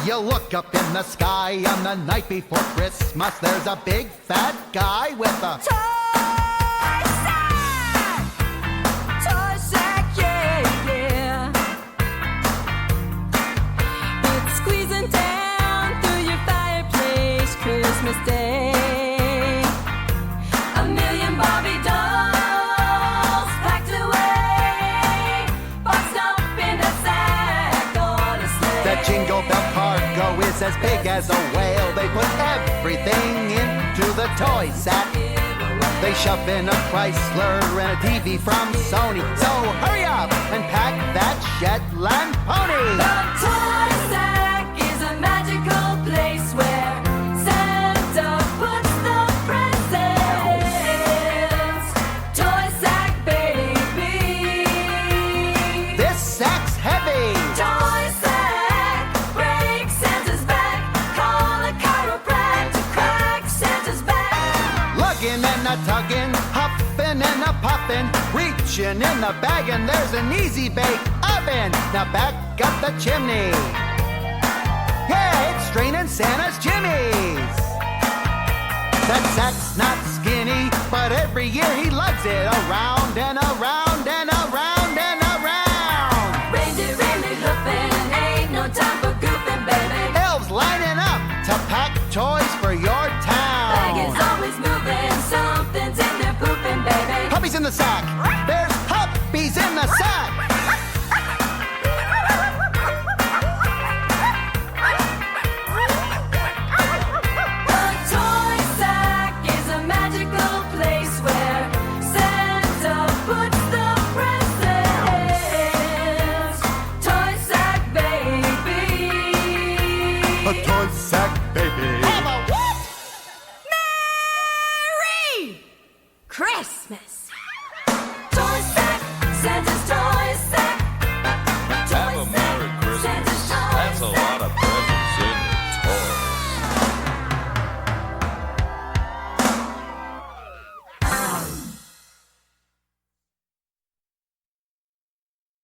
You look up in the sky on the night before Christmas. There's a big fat guy with a toy sack! Toy sack, yeah, yeah. It's squeezing down through your fireplace Christmas Day. A million Barbie dolls packed away, boxed up in a sack on a sleigh. That Jingle Bell cargo is as big as a whale. They put everything into the toy sack. They shove in a Chrysler and a TV from Sony. So hurry up and pack that Shetland pony. The toy sack is a magical place where Santa puts the presents. Toy sack, baby. This sack's heavy. Toy sack, break Santa's back. Call a chiropractor, crack Santa's back. Lugging and a tugging, huffing and a puffing, reaching in the bag and there's an easy bake oven. Now back up the chimney. Yeah, it's straining Santa's jimmies. That sack's not skinny, but every year he lugs it around and around and around and around. Reindeer really hoofing, ain't no time for goofing, baby. Elves lining up to pack toys for your town. Bag is always moving, something's in there pooping, baby. Puppies in the sack. There's puppies in the sack. The toy sack is a magical place where Santa puts the presents. Toy sack, baby. A toy sack